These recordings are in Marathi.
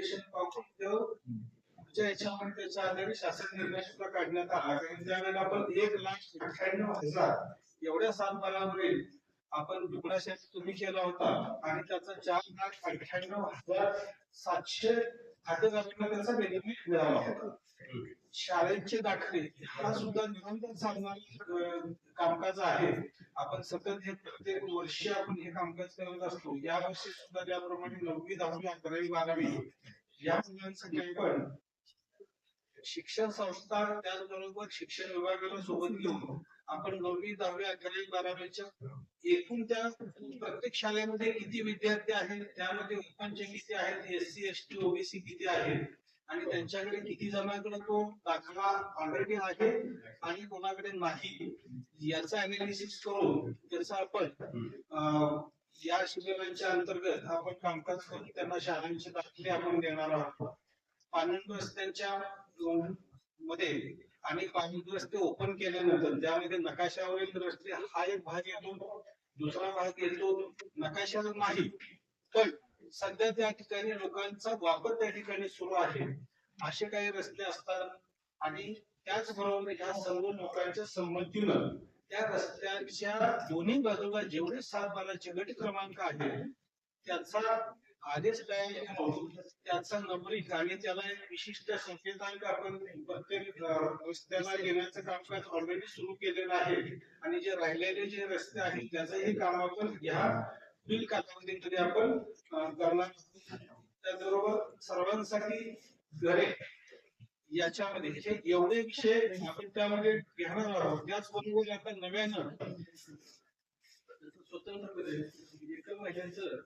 नोटिफिकेशन पुढच्या याच्यामध्ये त्याच्या आधारे शासन निर्णय सुद्धा काढण्यात आला. कारण त्यावेळेला आपण 1,98,000 एवढ्या सातबारावरील आपण दुग्धाशेती तुम्ही केला होता आणि त्याचा 4,98,700 खातेदारांना त्याचा बेनिफिट मिळाला होता. शाळेचे दाखले हा सुद्धा निरंतर चालणारा कामकाज आहे. आपण सतत हे प्रत्येक वर्षी आपण हे कामकाज करत असतो. या वर्षी सुद्धा त्याप्रमाणे 9वी 10वी 11वी 12वी या मुलांसाठी पण शिक्षण संस्था त्याचबरोबर शिक्षण विभागाला सोबत घेऊन आपण 9वी 10वी 11वी 12वीच्या एकूण त्या प्रत्येक शाळेमध्ये किती विद्यार्थी आहेत, त्यामध्ये ओपनचे किती आहेत, SC ST OBC किती आहेत आणि त्यांच्याकडे किती जणांकडे तो दाखला ऑलरेडी आहे आणि कोणाकडे नाही, याचा अनालिसिस करून त्याचा आपण या शिबिरांच्या अंतर्गत आपण कामकाज करून त्यांना शाळांचे दाखले आपण देणार आहोत. पाणंद रस्त्यांच्या मध्ये आणि पाणंद रस्ते ओपन केल्यानंतर त्यामध्ये नकाशावरील रस्ते हा एक भाग येतो, दुसरा भाग येतो नकाशावर नाही, पण सध्या त्या ठिकाणी लोकांचा वापर त्या ठिकाणी सुरू आहे असे काही रस्ते असतात. आणि त्याचबरोबर ह्या सर्व लोकांच्या संमतीनं त्या रस्त्याच्या दोन्ही बाजूला जेवढे 7-12चे गट क्रमांक आहेत त्याचा आदेश तयार करून त्याचा नंबरिंग आणि त्याला एक विशिष्ट संकेतांक आपण प्रत्येक रस्त्याला घेण्याचं कामकाज ऑलरेडी सुरू केलेलं आहे. आणि जे राहिलेले जे रस्ते आहेत त्याचंही काम आपण ह्या पुढील कालावधीमध्ये आपण करणार. त्याचबरोबर सर्वांसाठी घरे याच्यामध्ये हे एवढे विषय आपण त्यामध्ये घेणार आहोत. त्याचबरोबर आता नव्यानं स्वतंत्र एका महिन्याचं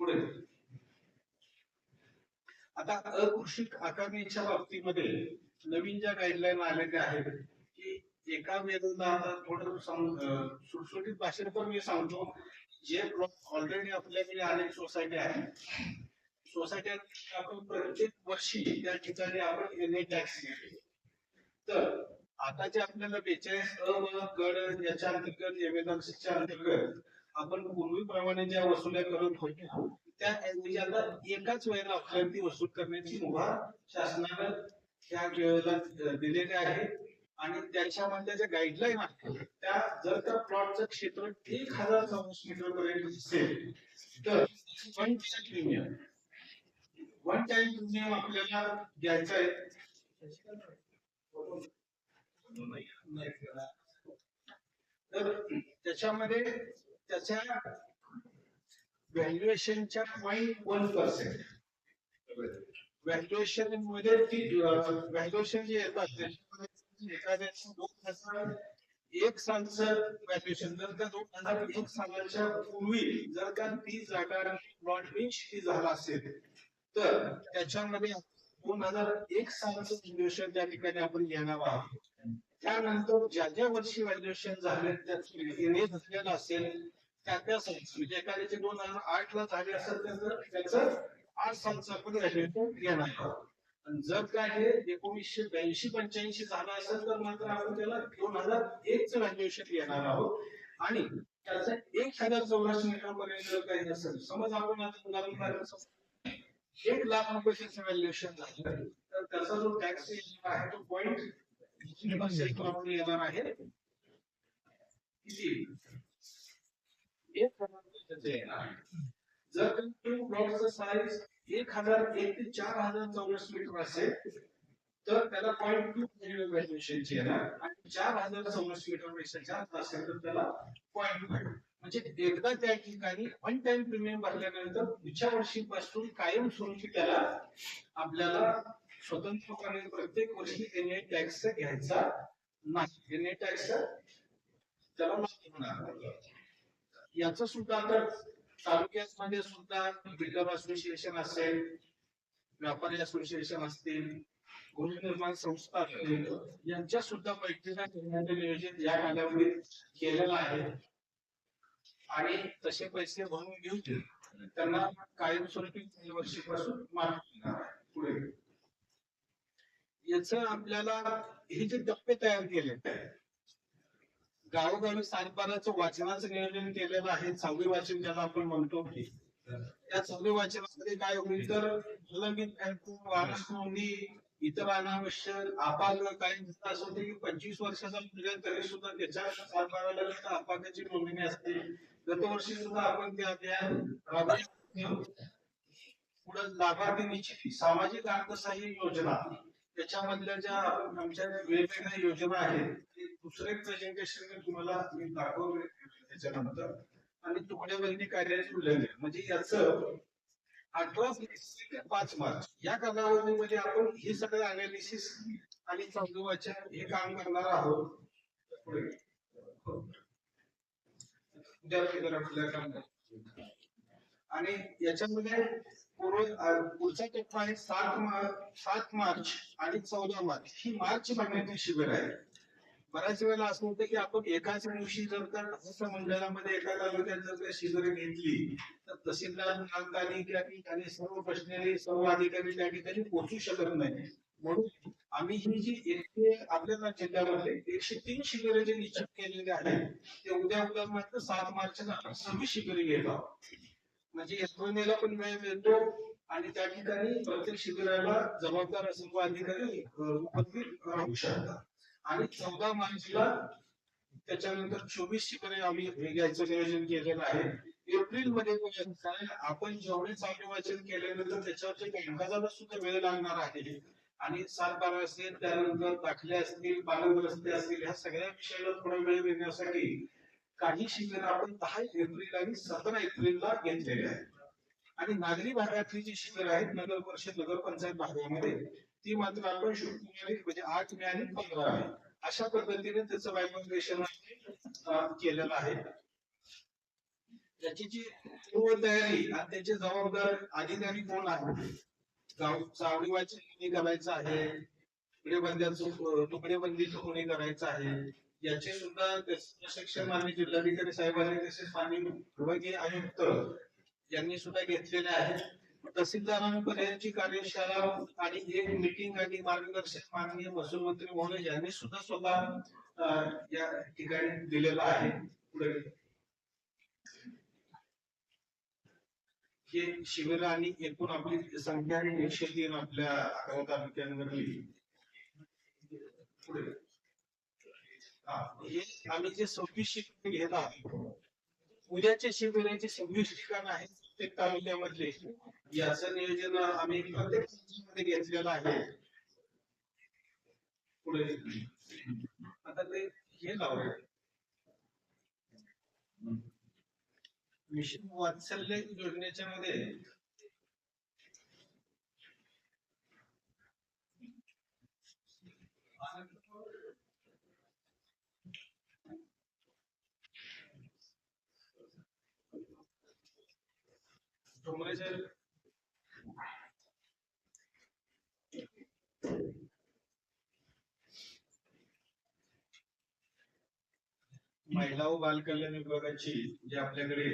पुढे आता अकृषिक आकारणीच्या बाबतीमध्ये नवीन ज्या गाईडलाईन आलेल्या आहेत की एका वेळेला थोडं सुटसुटीत भाषेत पण मी सांगतो, जे ब्लॉक ऑलरेडी आपल्याकडे अनेक सोसायटी आहेत, सोसायटीत आपण प्रत्येक वर्षी त्या ठिकाणी आपण एनए टॅक्स घेतो. तर आता जे आपल्याला 42 गड याच्या अंतर्गत एमएनसीच्या अंतर्गत आपण पूर्वीप्रमाणे ज्या वसुल्या करत होतो त्या आता एकाच वेळेला आपल्याला ती वसूल करण्याची मुभा शासनानं त्या वेळेला दिलेली आहे. आणि त्याच्यामध्ये ज्या गाईडलाईन आहेत त्या जर त्या प्लॉटचं क्षेत्र 1000 चौरस मीटर पर्यंत असेल तर वन टाइम प्रीमियम आपल्याला द्यायचा आहे. तर त्याच्यामध्ये त्याच्या व्हॅल्युएशनच्या 0.1% व्हॅल्युएशन मध्ये ती व्हॅल्युएशन जे येतात एखाद्या 2001 सालचं व्हॅल्युएशन जर का 2001 सालाच्या पूर्वी जर का ती जागा प्लॉट शेती झाला असेल तर त्याच्यामध्ये 2001 सालाचं व्हॅल्युएशन त्या ठिकाणी आपण घेणार आहोत. त्यानंतर ज्या ज्या वर्षी व्हॅल्युएशन झाले झालेलं असेल त्या सालचं म्हणजे एखाद्याचे 2008 ला झाले असेल तर त्याचं 8 सालचं आपण व्हॅल्युएशन घेणार आहोत. जर का हे 1982-85 झालं असेल तर मात्र आपण त्याला 2001 चं व्हॅल्युएशन घेणार आहोत. आणि त्याचं 1000 चौरस मीटर पर्यंत जर काही असेल, समज आपण आता उदाहरण 1 लाख रुपयाचं व्हॅल्युएशन झालं तर त्याचा जो टॅक्स आहे तो 0.3% येणार आहे. किती? 1,000 येणार. जर प्लॉटचं साईज 1001 ते 4000 चौरस मीटर असेल तर त्याला 0.2 व्हॅल्युएशन येणार. आणि 4000 चौरस मीटर पेक्षा जास्त असेल तर त्याला 0.5. म्हणजे एकदा त्या ठिकाणी वन टाइम प्रीमियम भरल्यानंतर पुढच्या वर्षीपासून कायमस्वरूपी त्याला आपल्याला स्वतंत्रपणे प्रत्येक वर्षी एनए टॅक्स घ्यायचा नाही. एनए टॅक्स त्याला नाही होणार. याचं सुद्धा आता तालुक्यामध्ये सुद्धा बिल्डर असोसिएशन असेल, व्यापारी असोसिएशन असतील, गृहनिर्माण संस्था असतील, यांच्या सुद्धा बैठका घेण्याचं नियोजन या कालावधीत केलेलं आहे. आणि तसे पैसे भरून घेऊन त्यांना कायमस्वरूपी वर्षीपासून माफ पुढे. याच आपल्याला हे जे टप्पे तयार केले गावोगावी सातबाराचं वाचनाचं नियोजन केलेलं आहे. 6वी वाचन ज्याला आपण म्हणतो की त्या 6वी वाचनामध्ये काय होईल तर प्रलंबित वाहन नोंदी इतर अनावश्यक अपांग काही असं होते की 25 वर्षाचा मुलगा तरी सुद्धा त्याच्या सातबाराला अपांगाची नोंदणी असते. गतवर्षी सुद्धा आपण त्या पुढे लाभार्थी निश्चिती सामाजिक अर्थसहाय्य योजना त्याच्यामधल्या ज्या आमच्या वेगवेगळ्या योजना आहेत ते दुसरे प्रेझेंटेशन मी तुम्हाला दाखवले त्याच्यानंतर आणि तुकड्याबंदी कार्याचे उल्लंघन म्हणजे याचं 18 ते 5 मार्च या कालावधीमध्ये आपण हे सगळं अनालिसिस आणि चालू वाचन हे काम करणार आहोत. पुढे आणि याच्यामध्ये पुढचा टप्पा आहे 7 मार्च आणि 14 मार्च ही मार्च महिन्यातील शिबिर आहे. बऱ्याच वेळेला असं होतं की आपण एकाच दिवशी जर का मंडळामध्ये एका तालुक्यात जर का शिबिर घेतली तर तहसीलदार त्या ठिकाणी सर्व प्रश्न सर्व अधिकारी त्या ठिकाणी पोहोचू शकत नाही. म्हणून आम्ही ही जी आपल्या जिल्ह्यामध्ये 103 शिबिरे जे निश्चित केलेले आहेत ते उद्या मात्र 7 मार्चला 26 शिबिरे घेत आहोत. म्हणजे यंत्रणेला पण वेळ मिळतो आणि त्या ठिकाणी प्रत्येक शिबिराला जबाबदार सर्व अधिकारी उपस्थित राहू शकतात. आणि 14 मार्चला त्याच्यानंतर 24 शिबिरे आम्ही घ्यायचं नियोजन केलेलं आहे. एप्रिल मध्ये आपण जेवढे चालू वाचन केल्यानंतर त्याच्यावरच्या कामकाजाला सुद्धा वेळ लागणार आहे. आणि 7-12 असतील त्यानंतर दाखले असतील पालक रस्ते असतील ह्या सगळ्या विषयाला थोडा वेळ देण्यासाठी काही शिबिर आपण 10 एप्रिल आणि 17 एप्रिलला घेतलेले आहेत. आणि नागरी भागातली जी शिबिर आहेत नगर परिषद नगरपंचायत भागामध्ये ती मात्र आपण शुक्रवारी म्हणजे 8 मे आणि 15 मे अशा पद्धतीने त्याचं वायब्रेशन केलेलं आहे. त्याची जी पूर्व तयारी आणि त्याचे जबाबदार अधिकारी कोण आहे चावडी वाचन करायचं आहे तुकडेबंदीचं कोणी करायचं आहे याचे सुद्धा प्रशिक्षण मान्य जिल्हाधिकारी साहेबांनी तसेच माननीय विभागीय आयुक्त यांनी सुद्धा घेतलेले आहे. तहसीलदारांपर्यंतची कार्यशाळा आणि एक मीटिंग आणि मार्गदर्शन माननीय महसूल मंत्री महोदय यांनी सुद्धा स्वतः या ठिकाणी दिलेला आहे. पुढे हे शिबिर आणि एकूण आपली संख्या 103 आपल्या 11 तालुक्यांवरली. पुढे हे आम्ही जे 26 शिबिर घेत आहोत उद्याच्या शिबिराचे 26 ठिकाण आहेत प्रत्येक तालुक्यामधले याचं नियोजन आम्ही प्रत्येक घेतलेलं आहे. पुढे आता ते हे लावलं मिशन वात्सल्य योजनेच्या मध्ये महिला व बाल कल्याण विभागाची जे आपल्याकडे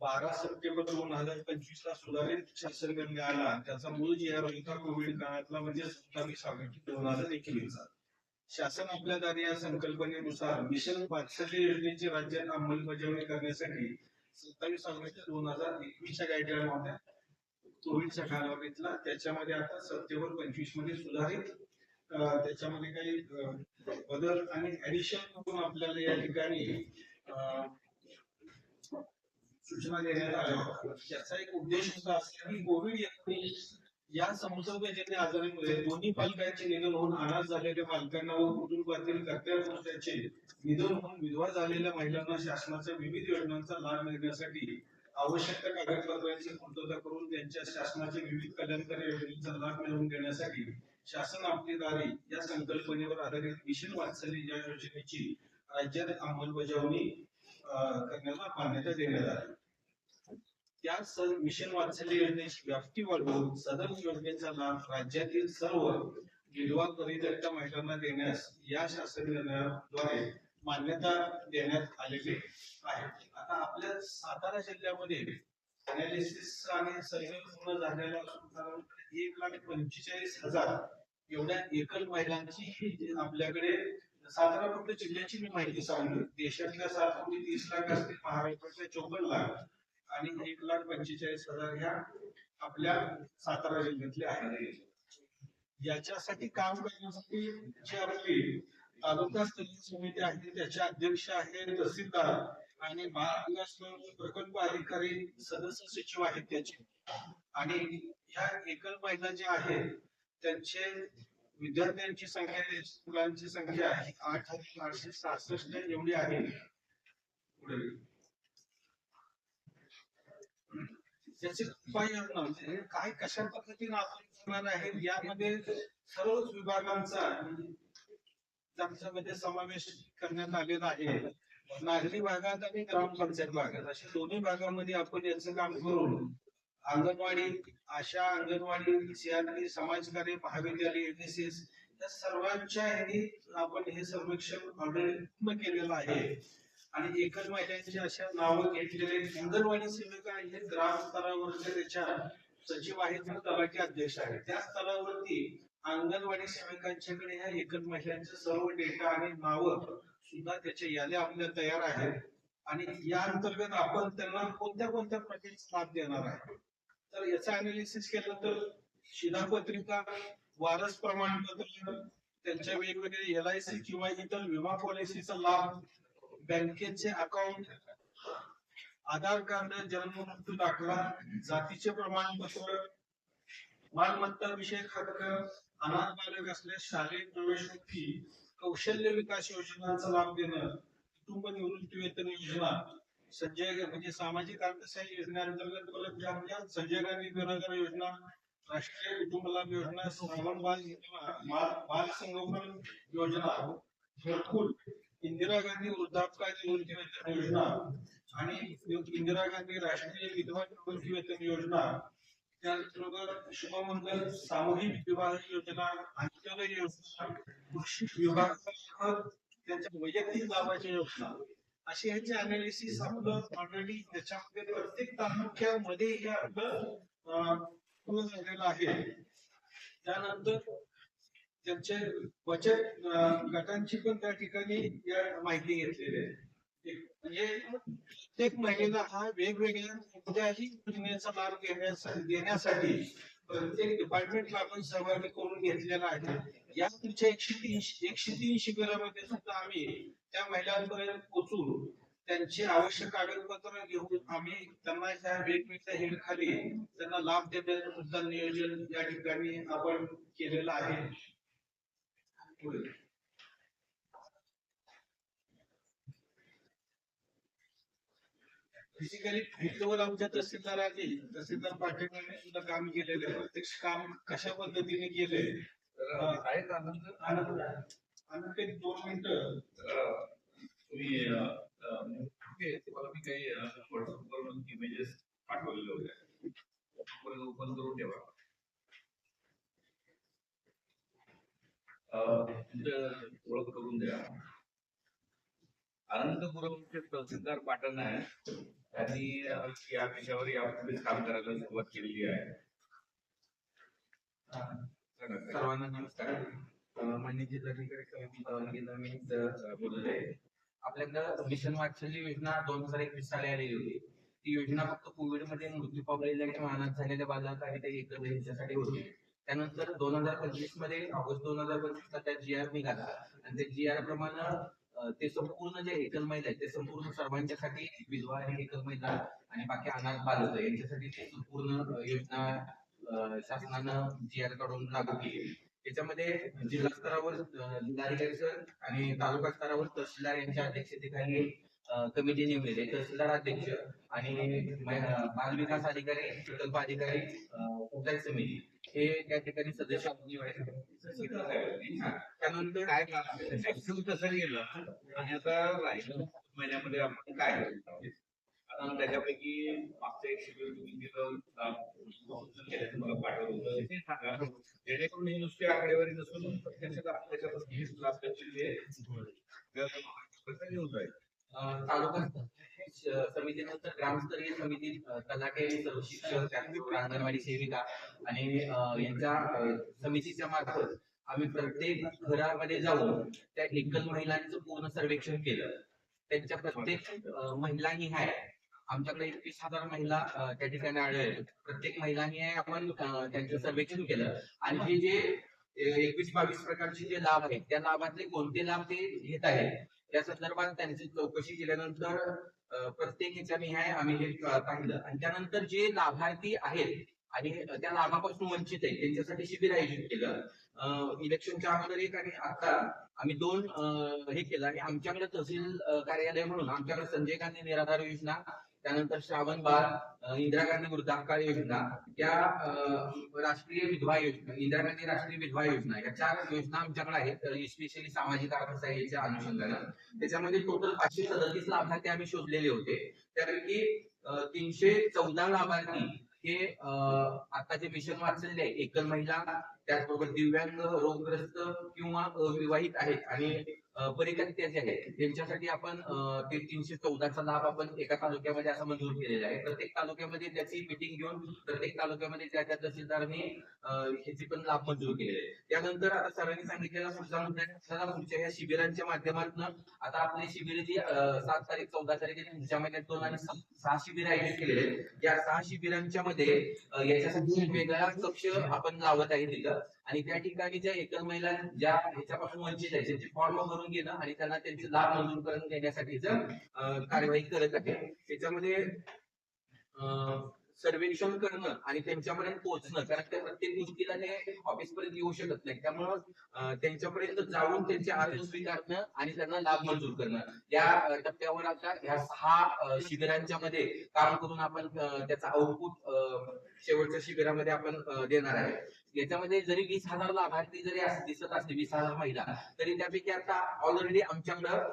12 सप्टेंबर 2025 ला सुधारित शासन निर्णय आला त्याचा मूळ जी होता कोविड काळातला म्हणजे 27 ऑगस्ट 2021 शासन आपल्या दारी या संकल्पनेनुसार मिशन वात्सल्य योजनेची राज्यात अंमलबजावणी करण्यासाठी 27 ऑगस्ट 2021 च्या गाईडलाईन होत्या कोविडच्या कालावधीतला त्याच्यामध्ये आता सप्टेंबर 25 मध्ये सुधारित त्याच्यामध्ये काही बदल आणि ऍडिशन करून आपल्याला या ठिकाणी सूचना देण्यात आल्या. याचा एक उद्देश असा असला की कोविड-19 या संसर्गजन्य आजारामुळे दोन्ही पालकांचे निधन होऊन अनाथ झालेल्या पालकांना व कुटुंबातील कर्त्या निधन होऊन विधवा झालेल्या महिलांना शासनाच्या विविध योजनांचा लाभ मिळण्यासाठी आवश्यक कागदपत्रांची पूर्तता करून त्यांच्या शासनाच्या विविध कल्याणकारी योजनांचा लाभ मिळवून देण्यासाठी शासन आपली दारी या संकल्पनेवर आधारित मिशन वात्सल्य या योजनेची राज्यात अंमलबजावणी करण्याला मान्यता देण्यात आली. त्या मिशन वात्सल्य योजनेची व्याप्ती वाढवून सदर योजनेचा लाभ राज्यातील सर्व विधवा परित्यक्ता महिलांना देण्यास या शासन निर्णयाद्वारे मान्यता देण्यात आलेली आहे. आता आपल्या सातारा जिल्ह्यामध्ये अनालिसिस आणि सर्वे पूर्ण झालेला असून 1,45,000 एवढ्या एकल महिलांची आपल्याकडे सातारा फक्त जिल्ह्याची मी माहिती सांगतो. देशातल्या 7,30,00,000 असतील, महाराष्ट्रातल्या 54,00,000 आणि 1,45,000 ह्या आपल्या सातारा जिल्ह्यातले आहेत. याच्यासाठी काम करण्यासाठी जी आपली तालुका स्तरीय समिती आहे त्याचे अध्यक्ष आहे तहसीलदार आणि महाविकास प्रकल्प अधिकारी सदस्य सचिव आहेत त्याचे. आणि ह्या एकल महिला ज्या आहेत त्यांचे विद्यार्थ्यांची संख्या, मुलांची संख्या 8,866 एवढी आहे. त्याची उपाययोजना म्हणजे काय कशा पद्धतीने आपण करणार आहे यामध्ये सर्वच विभागांचा त्यांच्यामध्ये समावेश करण्यात आलेला आहे. नागरी भागात आणि ग्रामपंचायत भागात अशा दोन्ही भागामध्ये आपण याचं काम करून अंगणवाडी, आशा, अंगणवाडी, सीआरपी, समाजकार्य, महाविद्यालय, एनएसएस या सर्वांच्या ह्यानी आपण हे सर्वेक्षण ऑलरेडी केलेलं आहे. आणि एकच महिलांची अशा नावं घेतलेले अंगणवाडी सेविका हे ग्राम स्तरावरचे त्याच्या सचिव आहेत, तलाठी अध्यक्ष आहेत. त्या स्तरावरती अंगणवाडी सेविकांच्याकडे ह्या एकच महिलांचे सर्व डेटा आणि नावं सुद्धा त्याच्या याद्या आपल्या तयार आहेत. आणि या अंतर्गत आपण त्यांना कोणत्या कोणत्या प्रकारचा लाभ देणार आहे तर याचं अनालिसिस केलं तर शिधापत्रिका, वारस प्रमाणपत्र, त्यांच्या वेगवेगळे LIC किंवा इतर विमा पॉलिसीचा लाभ, बँकेचे अकाउंट, आधार कार्ड, जन्म मृत्यू दाखला, जातीचे प्रमाणपत्र, मालमत्ता विषयक हक्क, अनाथ बालक असल्यास शालेय प्रवेश फी, कौशल्य विकास योजनांचा लाभ देणं, कुटुंब निवृत्ती वेतन योजना, संजय म्हणजे सामाजिक अर्थसहाय्य योजनेअंतर्गत संजय गांधी निराधार योजना, राष्ट्रीय कुटुंब लाभ योजना, श्रावण बाल संगोपन योजना, घरकुल, इंदिरा गांधी वृद्धापकाळ निवृत्ती वेतन योजना आणि इंदिरा गांधी राष्ट्रीय विधवा निवृत्ती वेतन योजना, त्याचबरोबर शुभमंगल सामूहिक विवाह योजना, अंत्योदय योजना, कृषी विभाग त्यांच्या वैयक्तिक लाभाच्या योजना, अशी ह्याचे अनालिसिस आपलं ऑलरेडी त्याच्यामध्ये प्रत्येक तालुक्यामध्ये हे आपलं झालेलं आहे. त्यानंतर त्यांचे बचत गटांची पण त्या ठिकाणी माहिती घेतलेली आहे. म्हणजे प्रत्येक महिलेला हा वेगवेगळ्या कोणत्याही योजनेचा लाभ देण्यासाठी प्रत्येक डिपार्टमेंटला आपण सहभागी करून घेतलेला आहे. या पुढच्या 103 शिबिरामध्ये सुद्धा आम्ही त्या महिलांपर्यंत पोहोचून त्यांची आवश्यक कागदपत्र घेऊन आम्ही त्यांना त्या वेगवेगळ्या हेड खाली त्यांना लाभ देण्याचं सुद्धा नियोजन या ठिकाणी आपण केलेलं आहे. फिजिकली फिल्डवर आमच्या तहसीलदारांनी, तहसीलदार पाटील सुद्धा काम केलेलं, प्रत्यक्ष काम कशा पद्धतीने केले. आनंद 2 मिनिटं तुम्ही मला मी काही व्हॉट्सअपवरून इमेजेस पाठवलेले होते, ओपन करून ठेवा. ओळख करून द्या. अनंतपुरमचे तहसीलदार पाटण आहे, त्यांनी या विषयावर यापूर्वीच काम करायला सुरुवात केलेली आहे. सर्वांना नमस्कार. माननीय जिल्हाधिकारी मी बोलतोय. आपल्याकडं मिशन वात्सल्य योजना 2021 साली आलेली होती. ती योजना फक्त कोविड मध्ये मृत्यू पावलेल्या किंवा अनाथ झालेल्या बालक आणि ते एकत्र यांच्यासाठी होती. त्यानंतर 2025 मध्ये ऑगस्ट 2025 ला त्या GR निघाला आणि त्या GR प्रमाणे ते संपूर्ण जे एकल महिला आहेत ते संपूर्ण सर्वांच्यासाठी, विधवा आणि एकल महिला आणि बाकी अनाथ बालक यांच्यासाठी ते संपूर्ण योजना शासनानं GR काढून लागू केली. त्याच्यामध्ये जिल्हा स्तरावर जिल्हाधिकारी सर आणि तालुका स्तरावर तहसीलदार यांच्या अध्यक्षतेखाली कमिटी नेमलेली आहे. तहसीलदार अध्यक्ष आणि बाल विकास अधिकारी, प्रकल्प अधिकारी, पंचायत समिती हे त्या ठिकाणी सदस्य त्यानंतर काय तसं गेलं आणि आता राहिलं महिन्यामध्ये आपण काय आता त्याच्यापैकी मागच्या 100 तुम्ही मला पाठवलं होतं ते सांगा, जेणेकरून ही नुसती आकडेवारी नसून प्रत्यक्षात घेऊन जाईल. तालुका समितीनंतर ग्रामस्तरीय समिती, तलाठी, सर्व शिक्षक, अंगणवाडी सेविका आणि यांच्या समितीच्या मार्फत आम्ही प्रत्येक घरामध्ये जाऊन त्या एकल महिलांचं पूर्ण सर्वेक्षण केलं. त्यांच्या प्रत्येक महिलांनी आहे आमच्याकडे 21,000 महिला त्या ठिकाणी आढळले. प्रत्येक महिलांनी आपण त्यांचं सर्वेक्षण केलं आणि हे जे 21-22 प्रकारचे जे लाभ आहेत त्या लाभातले कोणते लाभ ते घेत आहेत या संदर्भात त्यांची चौकशी केल्यानंतर प्रत्येक ह्याच्याने आम्ही हे पाहिलं आणि त्यानंतर जे लाभार्थी आहेत आणि त्या लाभापासून वंचित आहेत त्यांच्यासाठी शिबिर आयोजित केलं. इलेक्शनच्या अगोदर एक आणि आता आम्ही 2 हे केलं आणि आमच्याकडे तहसील कार्यालय म्हणून आमच्याकडे संजय गांधी निराधार योजना, त्यानंतर श्रावण बाळ, इंदिरा गांधी वृद्धापकाळ योजना, या राष्ट्रीय विधवा योजना, इंदिरा गांधी राष्ट्रीय विधवा योजना, या 4 योजना आमच्याकडे आहेत स्पेशली सामाजिक अर्थसहाय्याच्या अनुषंगानं. त्याच्यामध्ये टोटल 537 लाभार्थी आम्ही शोधलेले होते. त्यापैकी 314 लाभार्थी हे आता जे मिशन वाचलेले आहे एकल महिला, त्याचबरोबर दिव्यांग, रोगग्रस्त किंवा अविवाहित आहेत आणि परित्यक्ते जे आहेत त्यांच्यासाठी आपण ते 314चा लाभ आपण एका तालुक्यामध्ये असा मंजूर केलेला आहे. प्रत्येक तालुक्यामध्ये त्याची मिटिंग घेऊन प्रत्येक तालुक्यामध्ये त्या तहसीलदारांनी ह्याची पण लाभ मंजूर केलेले आहे. त्यानंतर आता सरांनी सांगितलेला पुढचा मुद्दा आहे, आपल्याला पुढच्या या शिबिरांच्या माध्यमातून आता आपली शिबिर जी 7 तारीख 14 तारीख पुढच्या महिन्यात 2 आणि 6 शिबिर आयोजित केलेले आहेत. या 6 शिबिरांच्या मध्ये याच्यासाठी वेगळा कक्ष आपण लावत आहे तिथं आणि त्या ठिकाणी ज्या एकल महिला ज्या ह्याच्यापासून वंचित आहेत त्यांचे फॉर्म भरून घेणं आणि त्यांना त्यांचे लाभ मंजूर करून देण्यासाठी कार्यवाही करत आहे. त्याच्यामध्ये सर्वेक्षण करणं आणि त्यांच्यापर्यंत पोहोचणं, कारण त्या प्रत्येक गोष्टीला ते ऑफिस पर्यंत येऊ शकत नाही, त्यामुळं त्यांच्यापर्यंत जाऊन त्यांचे अर्ज स्वीकारणं आणि त्यांना लाभ मंजूर करणं या टप्प्यावर आता ह्या 6 शिबिरांच्या मध्ये काम करून आपण त्याचा आउटपुट शेवटच्या शिबिरामध्ये आपण देणार आहे. याच्यामध्ये जरी 20,000 लाभार्थी जरी दिसत असते 20,000 महिला, तरी त्यापैकी आता ऑलरेडी आमच्याकडं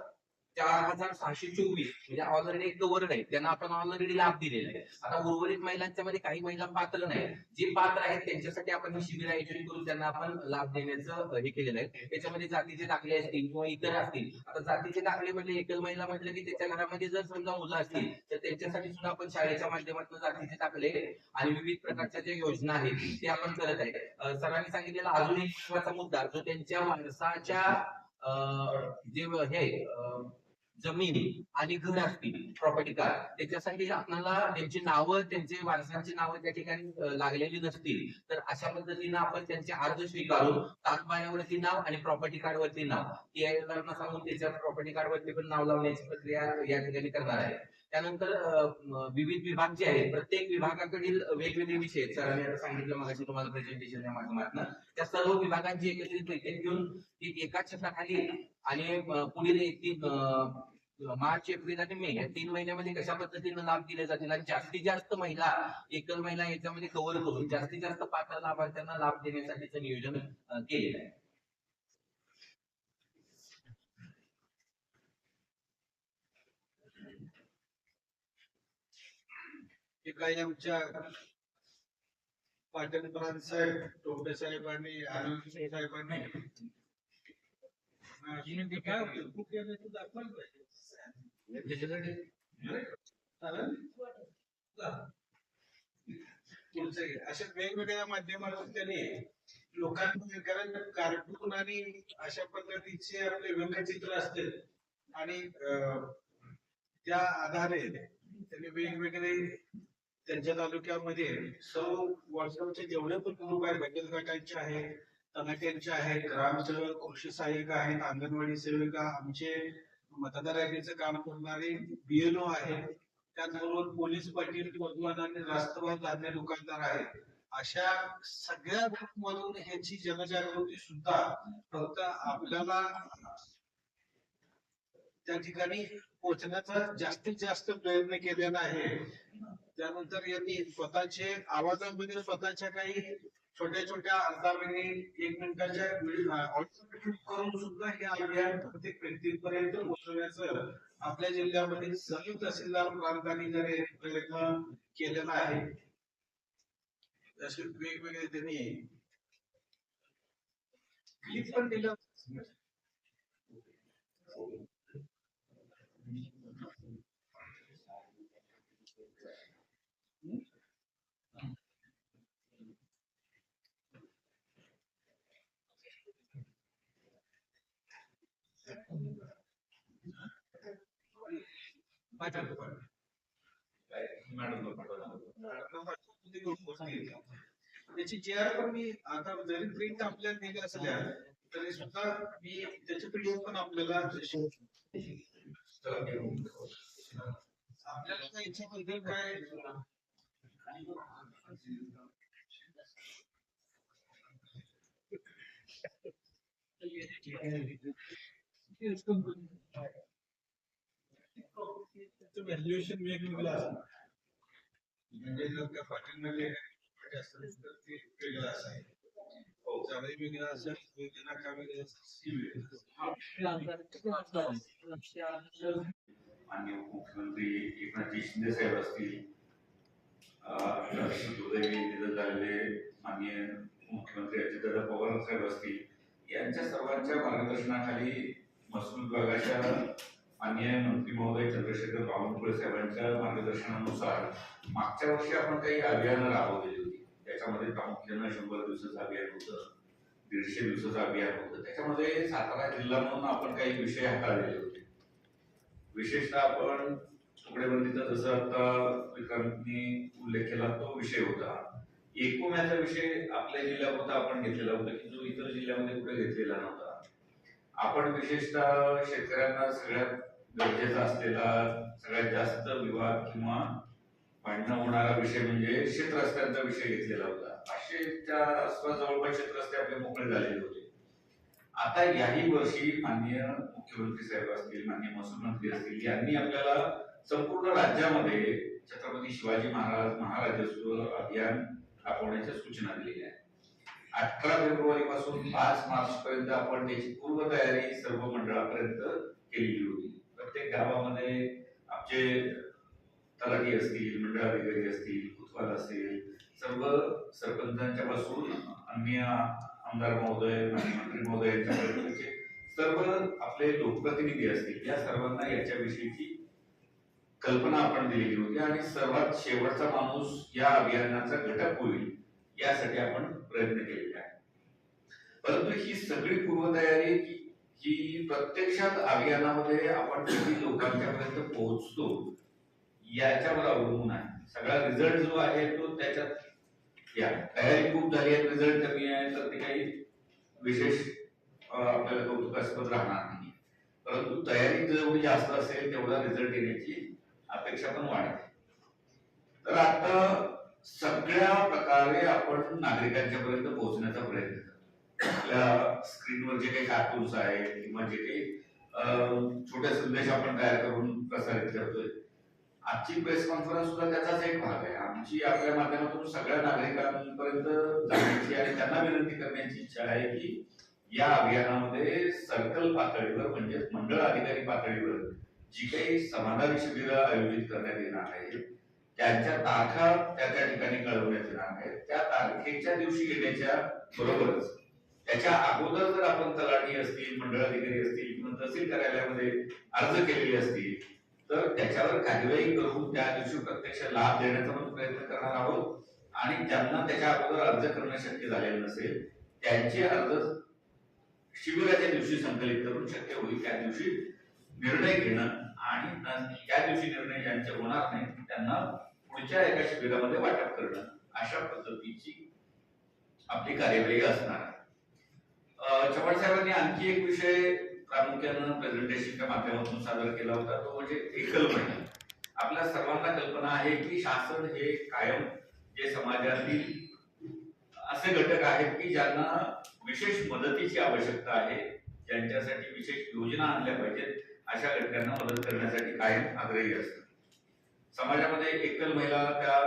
4,624 म्हणजे ऑलरेडी कव्हर्ड आहे, त्यांना आपण ऑलरेडी लाभ दिलेला आहे. आता उर्वरित महिलांच्या मध्ये काही महिला पात्र नाही, जे पात्र आहेत त्यांच्यासाठी आपण ही शिबिर आयोजित करून त्यांना आपण लाभ देण्याचं हे केलेलं आहे. त्याच्यामध्ये जातीचे दाखले असतील किंवा इतर असतील. आता जातीचे दाखले म्हणजे एकल महिला म्हटलं की त्याच्या घरामध्ये जर समजा मुलं असतील तर त्यांच्यासाठी सुद्धा आपण शाळेच्या माध्यमातून जातीचे दाखले आणि विविध प्रकारच्या ज्या योजना आहेत ते आपण करत आहे. सरांनी सांगितलेला अजून एक महत्वाचा मुद्दा जो त्यांच्या वारसाच्या जे हे जमीन आणि घर असतील प्रॉपर्टी कार्ड, त्याच्यासाठी आपल्याला त्यांची नावं त्यांचे वारसांची नावं त्या ठिकाणी लागलेली नसतील तर अशा पद्धतीनं आपण त्यांचे अर्ज स्वीकारून ताकबायावरती नाव आणि प्रॉपर्टी कार्ड वरती नाव टीआयला सांगून त्याच्या प्रॉपर्टी कार्ड वरती पण नाव लावण्याची प्रक्रिया या ठिकाणी करणार आहे. त्यानंतर विविध विभाग जे आहेत प्रत्येक विभागाकडील वेगवेगळे विषय आहेत. सरांनी आता सांगितलं मगाशी तुम्हाला प्रेझेंटेशनच्या माध्यमातून त्या सर्व विभागांची एकत्रित बैठक घेऊन ती एकाच छताखाली आणि पुढील मार्च, एप्रिल आणि मे या 3 महिन्यामध्ये कशा पद्धतीने लाभ दिले जातील आणि जास्तीत जास्त महिला एकल महिला याच्यामध्ये कव्हर करून जास्तीत जास्त पात्र लाभार्थ्यांना लाभ देण्यासाठीचं नियोजन केलेलं आहे. काही आमच्या पाटण साहेब, टोपे साहेबांनी, आनंद साहेबांनी अशा वेगवेगळ्या माध्यमातून त्यांनी लोकांना, कारण कार्टून आणि अशा पद्धतीचे आपले व्यंगचित्र असते आणि त्या आधारे त्यांनी वेगवेगळे त्यांच्या तालुक्यामध्ये सर्व वर्षाचे जेवढे पण ग्रुप आहेत, बचत गटांचे आहेत, तलाट्यांचे आहेत, ग्रामसेवक, कृषी सहाय्यक आहेत, अंगणवाडी सेविका, आमचे मतदार यादीचं काम करणारे बीएलओ आहेत, त्याचबरोबर पोलीस पाटील, मधुवान आणि राष्ट्रवाद धान्य दुकानदार आहेत. अशा सगळ्या ग्रुपमधून ह्याची जनजागृती सुद्धा फक्त आपल्याला त्या ठिकाणी पोहोचण्याचा जास्तीत जास्त प्रयत्न केलेला आहे. त्यानंतर यांनी स्वतःचे आवाजामध्ये स्वतःच्या काही छोट्या छोट्या अर्धा मिनिट 1 मिनिटाच्या ऑडिओ करून सुद्धा हे अभियान प्रत्येक व्यक्तीपर्यंत पोहोचवण्याचं आपल्या जिल्ह्यामध्ये सर्व तहसीलदार प्रांतांनी जर प्रयत्न केलेला आहे. असे वेगवेगळे त्यांनी क्लिप पण दिलं. त्याची JR पण मी आता जरी प्रिंट आपल्याला दिली असल्या तरी सुद्धा मी त्याची PDF पण आपल्याला आपल्याला काय याच्याबद्दल काय व्हॅल्युएशन वेगवेगळं असतं म्हणजे जर त्या पाटीलमध्ये असेल तर ते वेगळं असेल जावळी वेगळं असेल नका वेगळं माननीय मुख्यमंत्री एकनाथजी शिंदे साहेब असतील, दुर्दैवी निधन झालेले माननीय मुख्यमंत्री अजितदादा पवार साहेब असतील, यांच्या सर्वांच्या मार्गदर्शनाखाली महसूल विभागाच्या माननीय मंत्री महोदय चंद्रशेखर बावनकुळे साहेबांच्या मार्गदर्शनानुसार मागच्या वर्षी आपण काही अभियानं राबवलेली होती. त्याच्यामध्ये प्रामुख्यानं 100 दिवसाचं अभियान होतं, 150 दिवसाचं अभियान होतं. त्याच्यामध्ये सातारा जिल्हा म्हणून आपण काही विषय हाताळलेले होते. विशेषतः आपण तुकडेबंदीचा जसं आता विक्रांतनी उल्लेख केला तो विषय होता. एकोम्याचा विषय आपल्या जिल्ह्यापुरता आपण घेतलेला होता की जो इतर जिल्ह्यामध्ये कुठे घेतलेला नव्हता. आपण विशेषतः शेतकऱ्यांना सगळ्यात गरजेचा असलेला सगळ्यात जास्त विवाद किंवा भांडणं होणारा विषय म्हणजे शेतरस्त्यांचा विषय घेतलेला होता. 500च्या आसपास जवळपास शेतरस्ते आपले मोकळे झालेले होते. आता याही वर्षी माननीय मुख्यमंत्री साहेब असतील, माननीय महसूल मंत्री असतील, यांनी आपल्याला संपूर्ण राज्यामध्ये छत्रपती शिवाजी महाराजत्व अभियान राबवण्याच्या सूचना दिलेल्या आहेत. 18 फेब्रुवारी पासून 5 मार्च पर्यंत आपण त्याची पूर्वतयारी सर्व मंडळापर्यंत केलेली होती. प्रत्येक गावामध्ये आमचे तलाठी असतील, मंडळाधिकारी असतील, कोतवाल असतील, सर्व सरपंचांच्या पासून अन्य आमदार महोदय, मंत्री महोदय यांच्यापर्यंतचे सर्व आपले लोकप्रतिनिधी असतील, या सर्वांना याच्याविषयीची कल्पना आपण दिलेली होती आणि सर्वात शेवटचा माणूस या अभियानाचा घटक होईल यासाठी आपण प्रयत्न केलेले आहे. परंतु ही सगळी पूर्वतयारी ही प्रत्यक्षात अभियानामध्ये आपण किती लोकांच्या पर्यंत पोहोचतो याच्यावर अवलंबून आहे. सगळा रिझल्ट जो आहे तो त्याच्यात या तयारी खूप झाली आहे, रिझल्ट कमी आहे तर ते काही विशेष आपल्याला कौतुकास्पद राहणार नाही. परंतु तयारी जेवढी जास्त असेल तेवढा रिझल्ट येण्याची अपेक्षा पण वाढते. तर आता सगळ्या प्रकारे आपण नागरिकांच्या पर्यंत पोहोचण्याचा प्रयत्न करतो. आपल्या स्क्रीनवर जे काही कार्टून्स आहेत किंवा जे काही छोटे संदेश आपण तयार करून प्रसारित करतोय, आजची प्रेस कॉन्फरन्स सुद्धा त्याचाच एक भाग आहे. आमची आपल्या माध्यमातून सगळ्या नागरिकांपर्यंत जाण्याची आणि त्यांना विनंती करण्याची इच्छा आहे की या अभियानामध्ये सर्कल पातळीवर म्हणजे मंडळ अधिकारी पातळीवर जी काही समाधान शिबिरं आयोजित करण्यात येणार आहेत त्यांच्या तारखा त्या ठिकाणी कळवण्यात येणार आहेत. त्या तारखेच्या दिवशी येण्याच्या बरोबरच त्याच्या अगोदर जर आपण तलाठी असतील, मंडळ अधिकारी असतील किंवा तहसील कार्यालयामध्ये अर्ज केलेले असतील तर त्याच्यावर कार्यवाही करून त्या दिवशी प्रत्यक्ष लाभ देण्याचा पण प्रयत्न करणार आहोत. आणि ज्यांना त्याच्या अगोदर अर्ज करणं शक्य झालेलं नसेल त्यांचे अर्ज शिबिराच्या दिवशी संकलित करून शक्य होईल त्या दिवशी निर्णय घेणं आणि त्या दिवशी निर्णय ज्यांचे होणार नाही त्यांना पुढच्या एका शिबिरामध्ये वाटप करणं अशा पद्धतीची आपली कार्यवाही असणार आहे. चव्हाण साहेबांनी आणखी एक विषय प्रामुख्यानं प्रेझेंटेशनच्या माध्यमातून सादर केला होता तो म्हणजे एकल महिला. आपल्या सर्वांना कल्पना आहे की शासन हे कायम जे समाजातील असे घटक आहेत की ज्यांना विशेष मदतीची आवश्यकता आहे, ज्यांच्यासाठी विशेष योजना आणल्या पाहिजेत, अशा घटकांना मदत करण्यासाठी कायम आग्रही असतात. समाजामध्ये एकल महिला त्या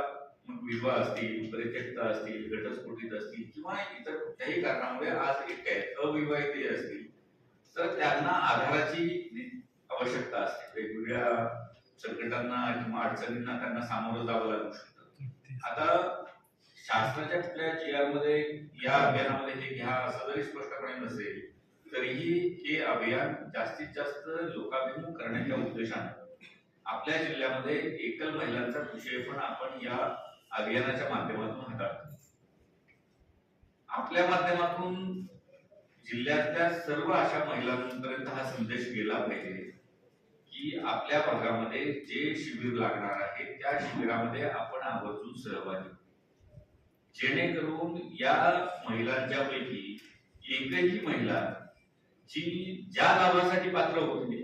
विधवा असतील, परित्यक्ता असतील, घटस्फोटित असतील किंवा इतर कुठल्याही कारणामुळे आज एकट्या आहेत, अविवाहित असतील तर त्यांना आधाराची आवश्यकता असते. वेगवेगळ्या संकटांना किंवा अडचणींना त्यांना सामोरं जावं लागू शकतं. आता शासनाच्या कुठल्या GR मध्ये या अभियानामध्ये हे घ्या असं जरी स्पष्टपणे नसेल तरीही हे अभियान जास्तीत जास्त लोकाभिमुख करण्याच्या उद्देशाने आपल्या जिल्ह्यामध्ये एकल महिलांचा विषय पण आपण या अभियानाच्या माध्यमातून हाताळतो. आपल्या माध्यमातून जिल्ह्यातल्या सर्व अशा महिलांपर्यंत हा संदेश गेला पाहिजे की आपल्या भागामध्ये जे शिबिर लागणार आहे त्या शिबिरामध्ये आपण आवर्जून सहभागी व्हावे. जेणेकरून या महिलांच्या पैकी एकही महिला जी ज्या लाभासाठी पात्र होती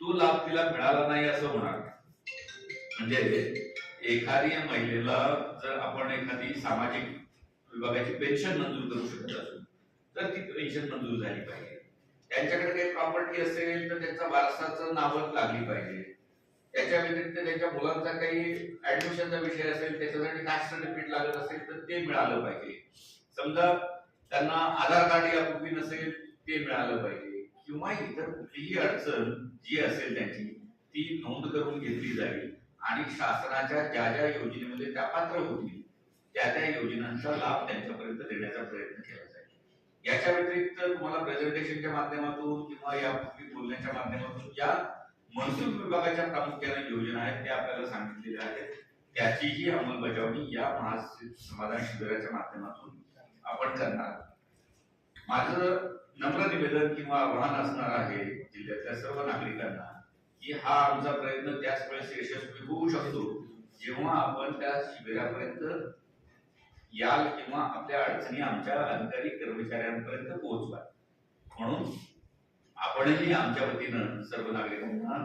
तो लाभ तिला मिळाला नाही असं होणार नाही. म्हणजे एखादी महिलेला जर आपण एखादी सामाजिक विभागाची पेन्शन मंजूर करू शकत असू तर ती पेन्शन मंजूर झाली पाहिजे. त्यांच्याकडे काही प्रॉपर्टी असेल तर त्यांचा वारसाचं नावच लागली पाहिजे. त्याच्या व्यतिरिक्त त्यांच्या मुलांचा काही ऍडमिशनचा विषय असेल त्याच्यासाठी कास्ट सर्टिफिकेट लागत असेल तर ते मिळालं पाहिजे. समजा त्यांना आधार कार्ड यापूर्वी नसेल ते मिळालं पाहिजे किंवा इतर कुठलीही अडचण जी असेल त्यांची ती नोंद करून घेतली जाईल आणि शासनाच्या ज्या ज्या योजनेमध्ये त्या पात्र होतील त्या योजनांचा लाभ त्यांच्यापर्यंत देण्याचा प्रयत्न केला जाईल. याच्या व्यतिरिक्त तुम्हाला प्रेझेंटेशनच्या माध्यमातून किंवा यापूर्वी बोलण्याच्या माध्यमातून ज्या महसूल विभागाच्या प्रामुख्याने योजना आहेत त्या आपल्याला सांगितलेल्या आहेत त्याचीही अंमलबजावणी या समाधान शिबिराच्या माध्यमातून आपण करणार. माझं नम्र निवेदन किंवा आव्हान असणार आहे जिल्ह्यातल्या सर्व नागरिकांना की हा आमचा प्रयत्न त्याच वेळेस यशस्वी होऊ शकतो जेव्हा आपण त्या शिबिरापर्यंत याल किंवा आपल्या अडचणी आमच्या अधिकारी कर्मचाऱ्यांपर्यंत पोहोचवा. म्हणून आपणही आमच्या वतीनं सर्व नागरिकांना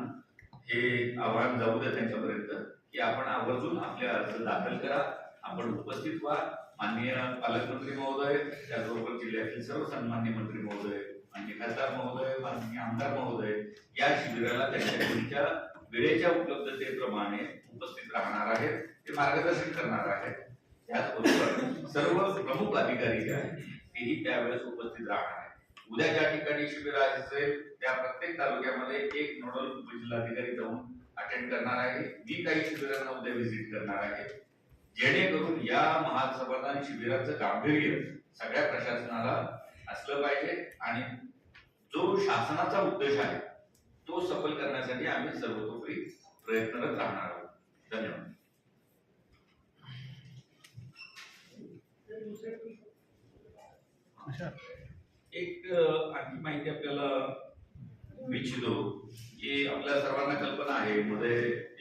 हे आव्हान जाऊ द्या त्यांच्यापर्यंत की आपण आवर्जून आपले अर्ज दाखल करा, आपण उपस्थित व्हा. माननीय पालकमंत्री महोदय, त्याचबरोबर जिल्ह्यातील सर्व सन्मान्य मंत्री महोदय, माननीय खासदार महोदय, माननीय आमदार महोदय या शिबिराला त्यांच्या वेळेच्या उपलब्धतेप्रमाणे उपस्थित राहणार आहेत, ते मार्गदर्शन करणार आहेत. त्याचबरोबर सर्व प्रमुख अधिकारी जे आहेत तेही त्यावेळेस उपस्थित राहणार आहेत. उद्या ज्या ठिकाणी शिबिर असेल त्या प्रत्येक तालुक्यामध्ये एक नोडल उपजिल्हाधिकारी जाऊन अटेंड करणार आहे. मी काही शिबिरांना उद्या व्हिजिट करणार आहे जेणेकरून या महासमाधान शिबिराचं गांभीर्य सगळ्या प्रशासनाला असलं पाहिजे आणि जो शासनाचा उद्देश आहे तो सफल करण्यासाठी आम्ही सर्वतोपरी प्रयत्नरत राहणार आहोत. धन्यवाद. एक आणखी माहिती आपल्याला इच्छितो की आपल्या सर्वांना कल्पना आहे मध्ये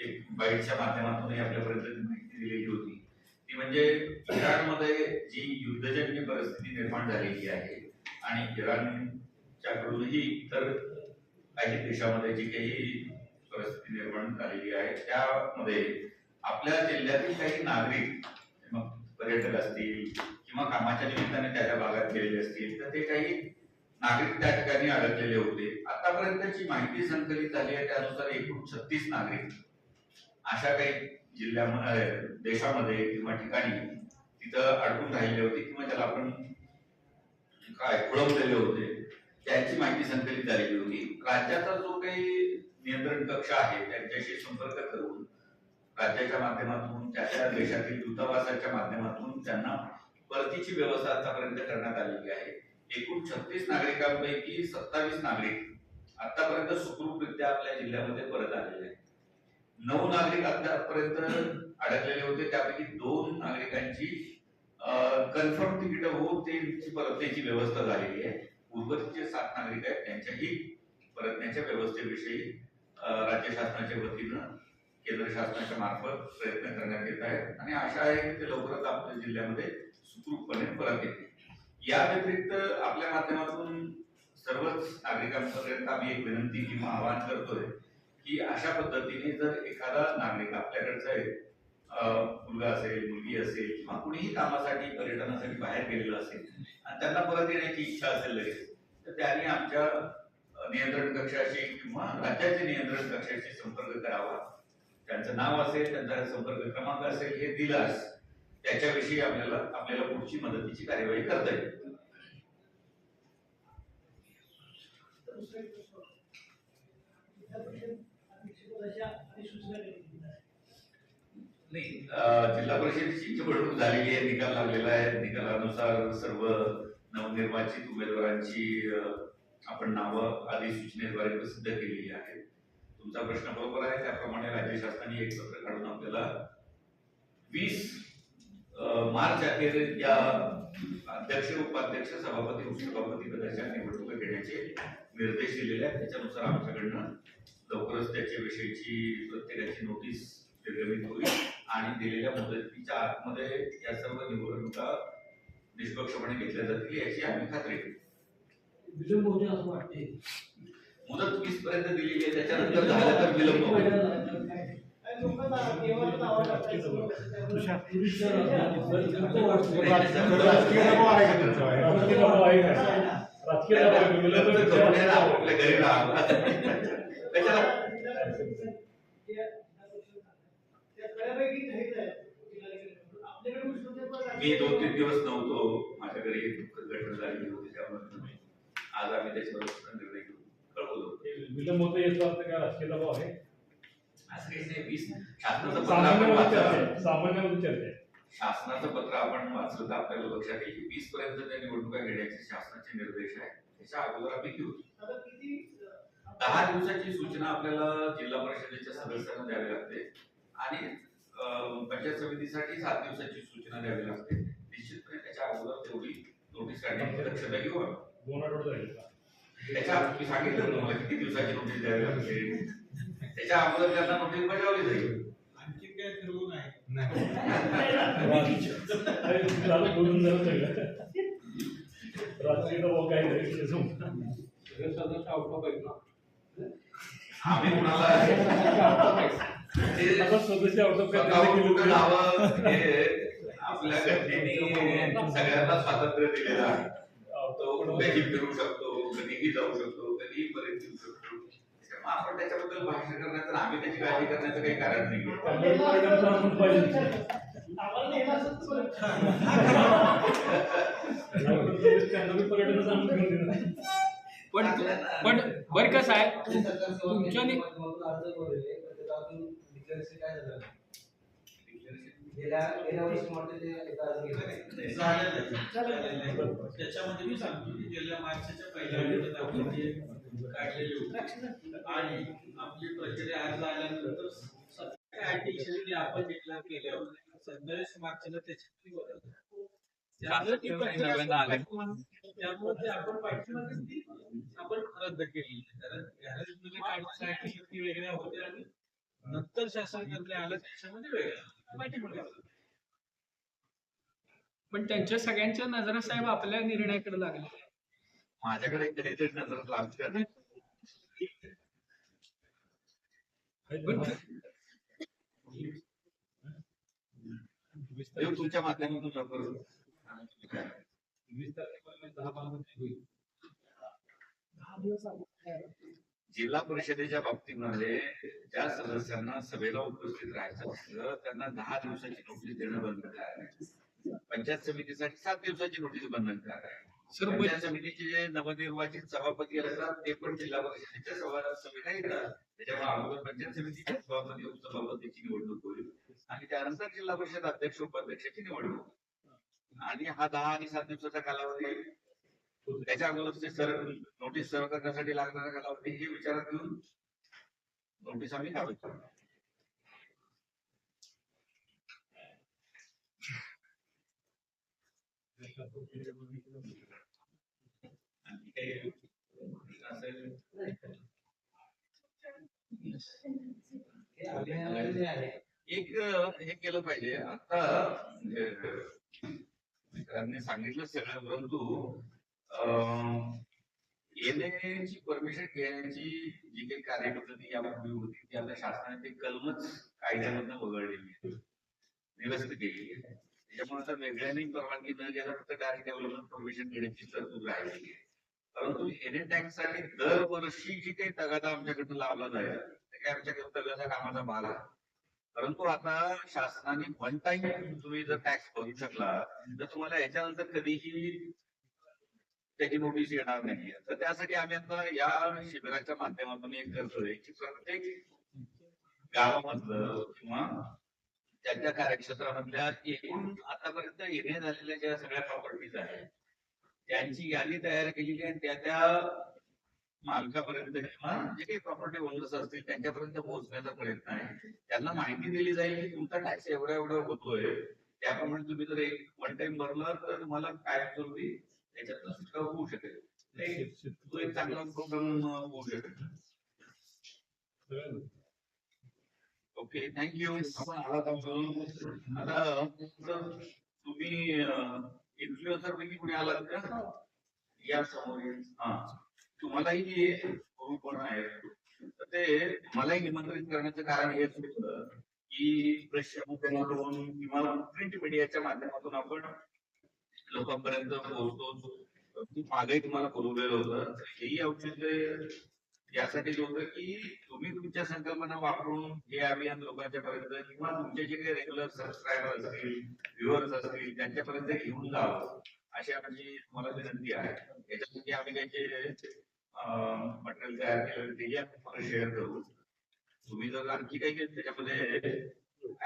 एक बाईटच्या माध्यमातून आपल्यापर्यंत माहिती दिलेली होती ती म्हणजे इराणमध्ये जी युद्धजन्य परिस्थिती निर्माण झालेली आहे आणि इराणच्याकडूनही इतर काही देशामध्ये जी काही परिस्थिती निर्माण झालेली आहे त्यामध्ये आपल्या जिल्ह्यातील काही नागरिक पर्यटक असतील किंवा कामाच्या निमित्ताने त्या भागात गेलेले असतील तर ते काही नागरिक त्या ठिकाणी अडकलेले होते. आतापर्यंतची माहिती संकलित झाली आहे त्यानुसार एकूण 36 नागरिक अशा काही जिल्ह्यामध्ये देशामध्ये किंवा ठिकाणी तिथं अडकून राहिले होते किंवा ज्याला आपण काय खोळंबलेले होते त्यांची माहिती संकलित झालेली होती. राज्याचा जो काही नियंत्रण कक्ष आहे त्यांच्याशी संपर्क करून राज्याच्या माध्यमातून त्या देशातील दूतावासाच्या माध्यमातून त्यांना परतीची व्यवस्था आतापर्यंत करण्यात आलेली आहे. एकूण 36 नागरिकांपैकी 27 नागरिक आतापर्यंत सुखरूपरित्या आपल्या जिल्ह्यामध्ये परत आलेले आहेत. 9 नागरिक आतापर्यंत अडकलेले होते त्यापैकी 2 नागरिकांची कन्फर्म तिकीट होऊन त्यांची परतण्याची व्यवस्था झालेली आहे. उर्वरित जे 7 नागरिक आहेत त्यांच्याही परतण्याच्या व्यवस्थेविषयी राज्य शासनाच्या वतीनं केंद्र शासनाच्या मार्फत प्रयत्न करण्यात येत आहेत आणि आशा आहे की ते लवकरच आपल्या जिल्ह्यामध्ये सुखरूपपणे परत येतील. या व्यतिरिक्त आपल्या माध्यमातून सर्वच नागरिकांपर्यंत आम्ही एक विनंती किंवा आवाहन करतोय की अशा पद्धतीने जर एखादा नागरिक आपल्याकडचा मुलगा असेल मुलगी असेल किंवा कुणीही कामासाठी पर्यटनासाठी बाहेर गेलेलं असेल आणि त्यांना परत येण्याची इच्छा असेल लगेच तर त्यांनी आमच्या नियंत्रण कक्षाशी किंवा राज्याच्या नियंत्रण कक्षाशी संपर्क करावा. त्यांचं नाव असेल त्यांचा संपर्क क्रमांक असेल हे दिलास त्याच्याविषयी आपल्याला पुढची मदतीची कार्यवाही करता येईल. नाही जिल्हा परिषदेची निवडणूक झालेली आहे, निकाल लागलेला आहे. निकालानुसार सर्व नवनिर्वाचित उमेदवारांची आपण नावं अधिसूचनेद्वारे प्रसिद्ध केलेली आहेत. तुमचा प्रश्न बरोबर आहे. त्याप्रमाणे राज्य शासनाने एक पत्र काढून आपल्याला 20 मार्च अखेर या अध्यक्ष उपाध्यक्ष सभापती उपसभापती पदाच्या निवडणुका घेण्याचे निर्देश दिलेले आहेत. त्याच्यानुसार आमच्याकडनं लवकरच त्याच्याविषयीची प्रत्येकाची नोटीस निर्गमित होईल आणि दिलेल्या मुदतीच्या आतमध्ये या सर्व निवडणुका निष्पक्षपणे घेतल्या जातील याची आम्ही खात्री विलंब होते असं वाटते. मुदत 20 पर्यंत दिलेली आहे, त्याच्यानंतर झालं तर विलंब होईल. आपल्या घरी राहा कशाला मी 2-3 दिवस नव्हतो, माझ्या घरी एक दुःखद घटना झालेली होती, त्यामुळे आज आम्ही त्याच्यावर निर्णय घेऊन कळवलो. विलंब होतं याचा अर्थ काय राजकीय दबाव आहे? असं काही नाही. 20 शासनाचं पत्र आपण वाचलं, सामान्यमध्ये चर्चा आहे. शासनाचं पत्र आपण वाचलं तर आपल्याला लक्षात येईल की 20 पर्यंत त्या निवडणुका घेण्याचे शासनाचे निर्देश आहेत. त्याच्या अगोदर आम्ही घेऊ. 10 दिवसाची सूचना आपल्याला जिल्हा परिषदेच्या सदस्यांना द्यावी लागते आणि पंचायत समितीसाठी 7 दिवसाची सूचना द्यावी लागते. निश्चितपणे त्याच्या अगोदर तेवढी नोटीस काढण्याची दक्षता घेऊ आम्ही. 2 आठवडे राहील का? त्याच्या मी सांगितलं तुम्हाला किती दिवसाची नोटीस द्यावी लागते. त्याच्या अगोदर त्यांना नोटीस बजावली जाईल. आणखी काय ठरवून आहे झालं बोलून झालं सगळं. राजकीय दबाव काय नाही. सदस्य आउट ऑफ आहेत ना. आम्ही कुणाला ते आता सदस्य आउट ऑफ स्वतःहून कुठं जावं हे आपल्या घटनेने सगळ्यांना स्वातंत्र्य दिलेलं आहे. तो कुठेही फिरू शकतो, कधीही जाऊ शकतो, कधीही परत येऊ शकतो. त्यामुळे आपण त्याच्याबद्दल भाष्य करण्याचं, आम्ही त्याची काळजी करण्याचं काही कारण नाही. पण बरं कसं आहे तुमच्या त्याच्यामध्ये मी सांगतो की गेल्या मार्चच्या पहिल्या आठवड्यात आपण जे काढलेले होते आणि आपली प्रक्रिया अर्ज आल्यानंतर आपण डिक्लेअर केले होते 27 मार्चला त्याच्यातली त्यामुळे ती प्रक्रिया त्यामुळे ते आपण पाठीमागे ती आपण रद्द केली. कारण गॅरेजमध्ये काढण्यासाठी ती वेगळ्या होत्या आणि नंतर शासन निर्णय आला त्याच्यामध्ये वेगळ्या पाठीमागे. पण त्यांच्या सगळ्यांच्या नजरा साहेब आपल्या निर्णयाकडे लागल्या. माझ्याकडे कधीतरी नजर लागते. तुमच्या माध्यमातून आपण 20 तारखेपर्यंत 10-15 होईल. जिल्हा परिषदेच्या बाबतीमध्ये ज्या सदस्यांना सभेला उपस्थित राहायचं असलं त्यांना 10 दिवसाची नोटीस देणं बंधनकारक आहे. पंचायत समितीसाठी 7 दिवसाची नोटीस बंधनकारक आहे. पंचायत समितीचे जे नवनिर्वाचित सभापती असतात ते पण जिल्हा परिषदेच्या सभेला येतात. त्याच्यामुळे अगोदर पंचायत समितीच्या सभापती उपसभापतीची निवडणूक होईल आणि त्यानंतर जिल्हा परिषद अध्यक्ष उपाध्यक्षाची निवडणूक. आणि हा 10 आणि 7 दिवसाचा कालावधी त्याच्या अगोदर नोटीस सर्व करण्यासाठी लागणारा कालावधी हे विचारात घेऊन नोटीस आम्ही काढतो. एक हे केलं पाहिजे आता मित्रांनी सांगितलं सगळं, परंतु येण्याची परमिशन घेण्याची जी काही कार्यपद्धती यापूर्वी होती ती आता शासनाने ते कलमच कायद्यामधनं वगळलेली आहे, निरस्त केलेली आहे. त्याच्यामुळे आता वेगळ्याने परवानगी न घ्यायला फक्त डायरेक्ट डेव्हलपमेंट परमिशन घेण्याची तरतूद राहिलेली आहे. परंतु एनए टॅक्स साठी दरवर्षी जी काही तगादा आमच्याकडनं लावला जाईल ते काय आमच्या कर्तव्याच्या कामाचा भाग आहे. परंतु आता शासनाने वन टाइम तुम्ही जर टॅक्स भरू शकला तर तुम्हाला याच्यानंतर कधीही त्याची नोटीस येणार नाही. तर त्यासाठी आम्ही आता या शिबिराच्या माध्यमातून एक करतोय की प्रत्येक गावामधलं किंवा त्यांच्या कार्यक्षेत्रामधल्या एकूण आतापर्यंत येणे झालेल्या ज्या सगळ्या प्रॉपर्टीज आहेत त्यांची यादी तयार केलेली आहे. त्या मालकापर्यंत किंवा जे काही प्रॉपर्टी ओनर्स असतील त्यांच्यापर्यंत पोहोचण्याचा प्रयत्न आहे. त्यांना माहिती दिली जाईल की तुमचा टॅक्स एवढा होतोय, त्याप्रमाणे तुम्ही जर एक वन टाइम भरला तर तुम्हाला कायमस्वरूपी त्याच्यातनं सुटका होऊ शकेल. तो एक चांगला प्रोग्राम होऊ शकेल. सगळ्यांना. Okay, thank you. आपण आलात आमचं. आता तुम्ही इन्फ्लुएन्सर पैकी कुणी आलात का? या समोर ये. हा, तुम्हालाही गुरु कोण आहे तर ते मलाही निमंत्रित करण्याचं कारण हेच होतं की प्रश्न माध्यमातून किंवा प्रिंट मीडियाच्या माध्यमातून आपण लोकांपर्यंत पोहोचतो. मागेही तुम्हाला बोलवलेलं होतं. हेही औचित्य यासाठीच होतं की तुम्ही तुमच्या संकल्पना वापरून हे अभियान लोकांच्या पर्यंत किंवा तुमचे जे काही रेग्युलर सबस्क्रायबर असतील, व्ह्युअर्स असतील त्यांच्यापर्यंत घेऊन जावं अशी आमची तुम्हाला विनंती आहे. याच्यासाठी आम्ही त्यांचे मटेरियल तयार केलं तेही आपण तुम्हाला शेअर करू. तुम्ही जर आणखी काही त्याच्यामध्ये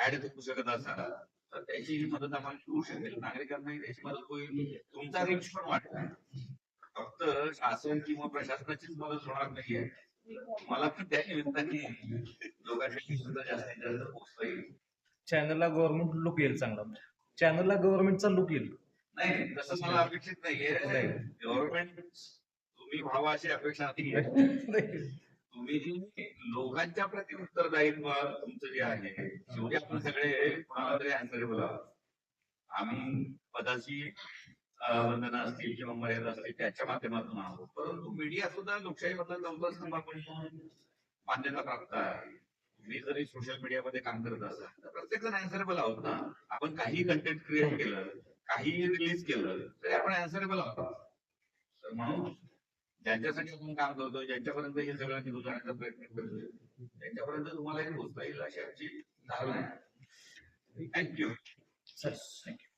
ऍड करू शकत असाल तर त्याची मदत आम्हाला होऊ शकेल. नागरिकांनाही त्याची मदत होईल. तुमचा रिच पण वाटणार. फक्त शासन किंवा प्रशासनाचीच मदत होणार नाहीये. मला पण त्या निमित्ताने लोकांशी सुद्धा जास्तीत जास्त पोहोचता येईल. चॅनलला गव्हर्नमेंट लुक येईल चांगला. चॅनलला गव्हर्नमेंटचा लुक येईल. नाही तसं मला अपेक्षित नाहीये. गव्हर्नमेंट तुम्ही व्हावं अशी अपेक्षा नाहीये. तुम्ही लोकांच्या प्रति उत्तरदायित्व तुमचं जे आहे शेवटी आपण सगळे कोणाला तरी अँसरेबल आहोत. आम्ही पदाची बंधनं असतील किंवा मर्यादा असतील त्याच्या माध्यमातून आहोत. परंतु मीडिया सुद्धा लोकशाहीमधला चौथा स्तंभ म्हणून मान्यता प्राप्त आहे. मी जरी सोशल मीडियामध्ये काम करत असाल तर प्रत्येक जण अँसरेबल आहोत ना. आपण काही कंटेंट क्रिएट केलं, काही रिलीज केलं तरी आपण अँसरेबल आहोत. तर म्हणून ज्यांच्यासाठी आपण काम करतोय, ज्यांच्यापर्यंत हे सगळं निघून जाण्याचा प्रयत्न करतोय त्यांच्यापर्यंत तुम्हालाही पोहोचता येईल अशी आमची धारणा आहे. थँक्यू. थँक्यू.